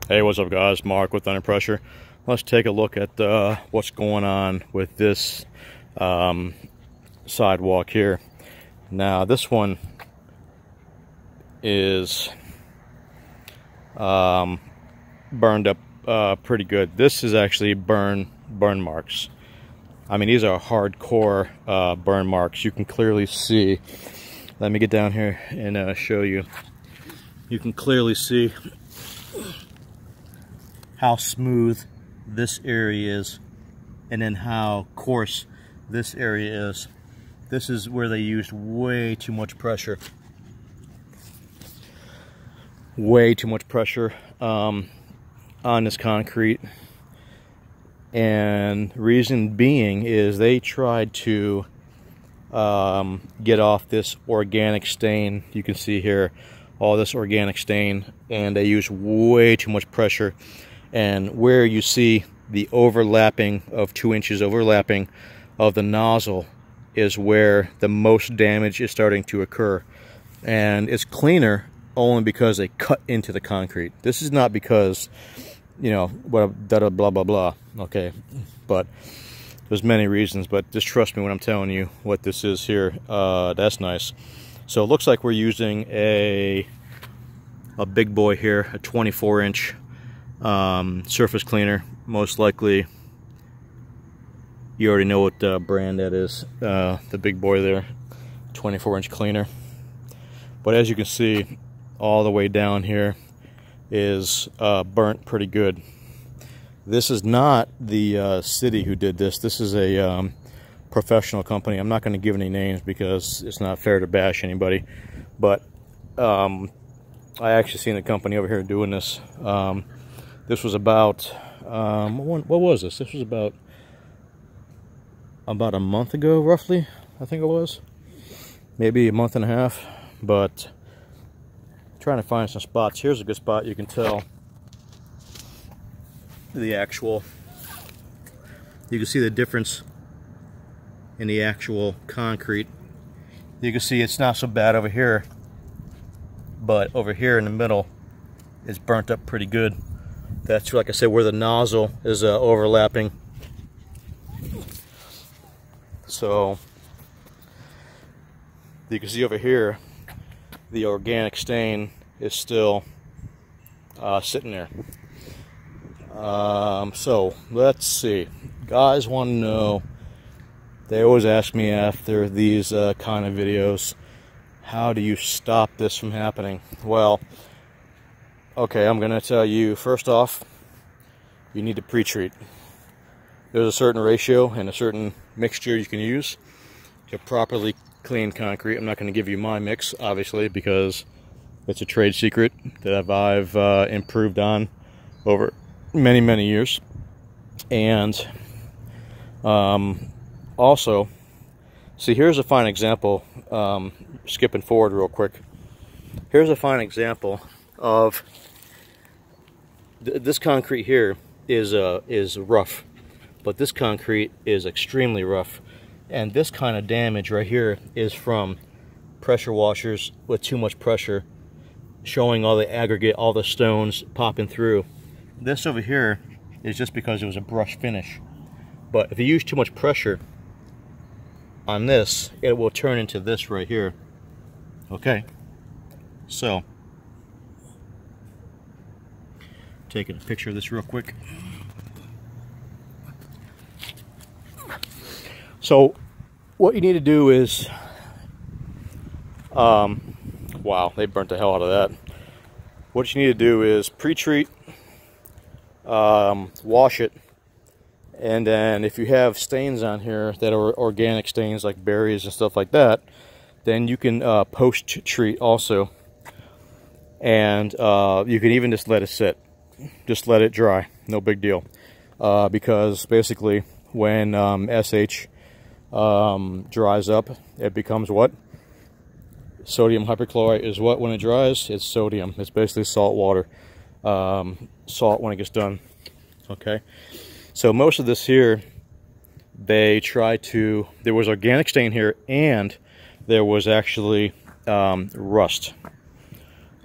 Hey, what's up guys? Mark with Under Pressure. Let's take a look at what's going on with this sidewalk here. Now this one is burned up pretty good. This is actually burn marks. I mean, these are hardcore burn marks. You can clearly see. Let me get down here and show you. You can clearly see how smooth this area is, and then how coarse this area is. This is where they used way too much pressure. Way too much pressure on this concrete. And reason being is they tried to get off this organic stain. You can see here all this organic stain, and they used way too much pressure. And where you see the overlapping of 2 inches overlapping of the nozzle is where the most damage is starting to occur. And it's cleaner only because they cut into the concrete. This is not because, you know, blah blah blah, okay? But there's many reasons, but just trust me when I'm telling you what this is here. That's nice. So it looks like we're using a big boy here, a 24-inch surface cleaner. Most likely you already know what brand that is, the big boy there, 24-inch cleaner. But as you can see, all the way down here is burnt pretty good. This is not the city who did this. This is a professional company. I'm not going to give any names because it's not fair to bash anybody, but I actually seen the company over here doing this. This was about what was this? This was about a month ago, roughly. I think it was maybe a month and a half. But trying to find some spots. Here's a good spot. You can tell the actual. You can see the difference in the actual concrete. You can see it's not so bad over here, but over here in the middle, it's burnt up pretty good. That's, like I said, where the nozzle is overlapping. So you can see over here, the organic stain is still sitting there. So let's see. Guys want to know, they always ask me after these kind of videos, how do you stop this from happening? Well, okay, I'm going to tell you, first off, you need to pre-treat. There's a certain ratio and a certain mixture you can use to properly clean concrete. I'm not going to give you my mix, obviously, because it's a trade secret that I've improved on over many, many years. And also, see, here's a fine example, skipping forward real quick. Here's a fine example of this concrete here is rough, but this concrete is extremely rough. And this kind of damage right here is from pressure washers with too much pressure, showing all the aggregate, all the stones popping through. This over here is just because it was a brush finish. But if you use too much pressure on this, it will turn into this right here. Okay, so taking a picture of this real quick. So what you need to do is, wow, they burnt the hell out of that. What you need to do is pre-treat, wash it, and then if you have stains on here that are organic stains like berries and stuff like that, then you can post-treat also. And you can even just let it sit. Just let it dry, no big deal. Because basically when SH dries up, it becomes what? Sodium hypochlorite is what when it dries? It's sodium. It's basically salt water. Salt when it gets done. Okay? So most of this here, they try to, there was organic stain here, and there was actually rust.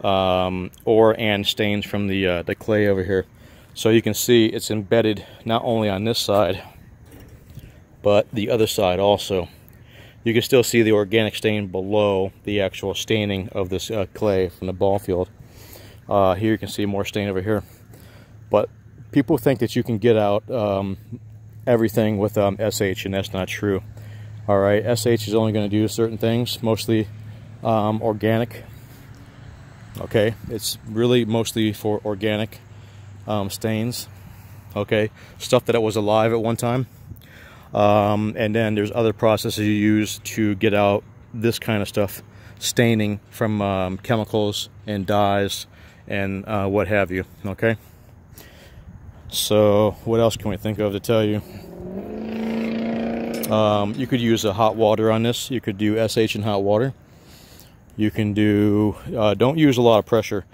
ore and stains from the clay over here. So you can see it's embedded not only on this side, but the other side also. You can still see the organic stain below the actual staining of this clay from the ball field. Here you can see more stain over here. But people think that you can get out everything with SH, and that's not true. All right, SH is only going to do certain things, mostly organic. Okay, it's really mostly for organic stains. Okay, stuff that was alive at one time. And then there's other processes you use to get out this kind of stuff, staining from chemicals and dyes and what have you. Okay, so what else can we think of to tell you? You could use a hot water on this. You could do SH in hot water. You can do, don't use a lot of pressure.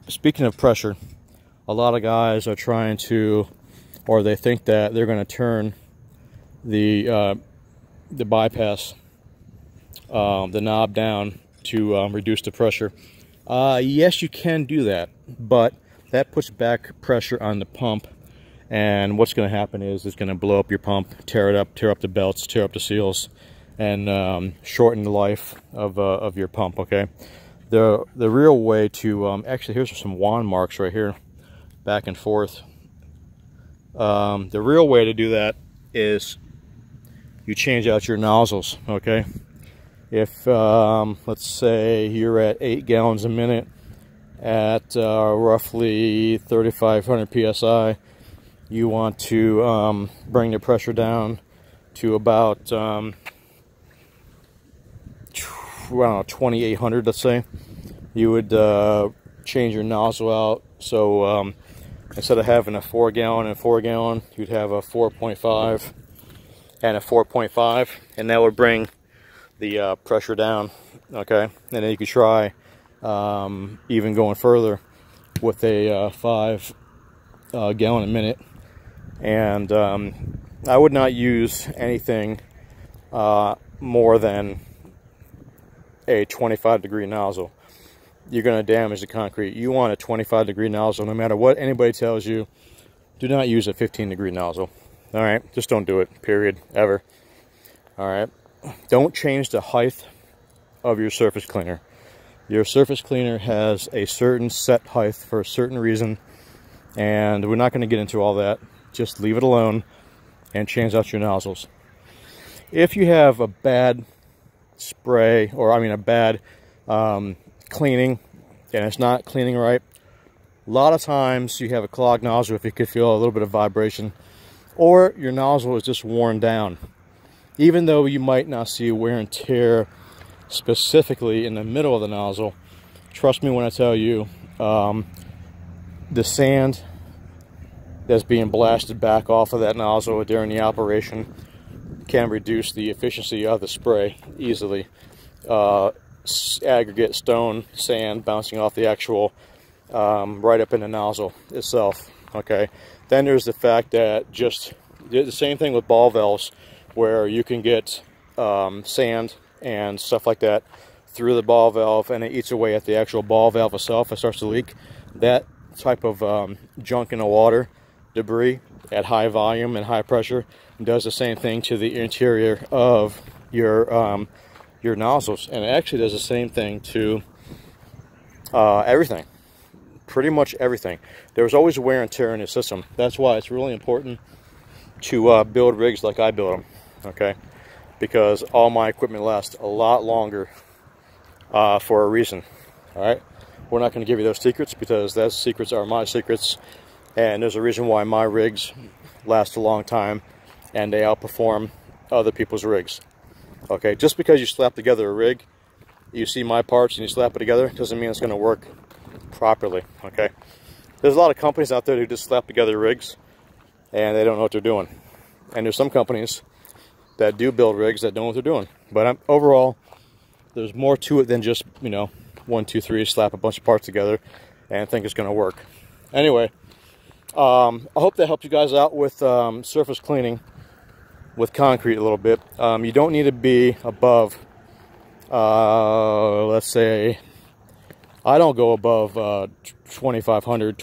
Speaking of pressure, a lot of guys are trying to, or they think that they're going to turn the bypass, the knob down to reduce the pressure. Yes, you can do that, but that puts back pressure on the pump, and what's going to happen is it's going to blow up your pump, tear it up, tear up the belts, tear up the seals, and shorten the life of your pump. Okay, the real way to actually, here's some wand marks right here, back and forth. The real way to do that is you change out your nozzles. Okay, if let's say you're at 8 gallons a minute at roughly 3,500 psi, you want to bring the pressure down to about I don't know, 2,800, let's say. You would change your nozzle out, so instead of having a 4 gallon and 4 gallon, you'd have a 4.5 and a 4.5, and that would bring the pressure down. Okay, and then you could try even going further with a 5 gallon a minute. And I would not use anything more than a 25-degree nozzle. You're going to damage the concrete. You want a 25-degree nozzle. No matter what anybody tells you, do not use a 15-degree nozzle. All right, just don't do it, period, ever. All right, don't change the height of your surface cleaner. Your surface cleaner has a certain set height for a certain reason, and we're not going to get into all that. Just leave it alone and change out your nozzles. If you have a bad spray, or I mean a bad cleaning, and it's not cleaning right, a lot of times you have a clogged nozzle if you could feel a little bit of vibration, or your nozzle is just worn down. Even though you might not see wear and tear specifically in the middle of the nozzle, trust me when I tell you, the sand that's being blasted back off of that nozzle during the operation can reduce the efficiency of the spray easily. Aggregate, stone, sand bouncing off the actual right up in the nozzle itself. Okay, then there's the fact that just the same thing with ball valves, where you can get sand and stuff like that through the ball valve, and it eats away at the actual ball valve itself. It starts to leak. That type of junk in the water, debris at high volume and high pressure, does the same thing to the interior of your nozzles, and it actually does the same thing to everything. Pretty much everything. There's always wear and tear in the system. That's why it's really important to build rigs like I build them. Okay, because all my equipment lasts a lot longer for a reason. All right, we're not going to give you those secrets, because those secrets are my secrets, and there's a reason why my rigs last a long time and they outperform other people's rigs. Okay, just because you slap together a rig, you see my parts and you slap it together, doesn't mean it's going to work properly. Okay, there's a lot of companies out there who just slap together rigs and they don't know what they're doing, and there's some companies that do build rigs that know what they're doing. But overall, there's more to it than just, you know, 1, 2, 3, slap a bunch of parts together and think it's going to work. Anyway, I hope that helped you guys out with surface cleaning with concrete a little bit. You don't need to be above, let's say, I don't go above 2,500,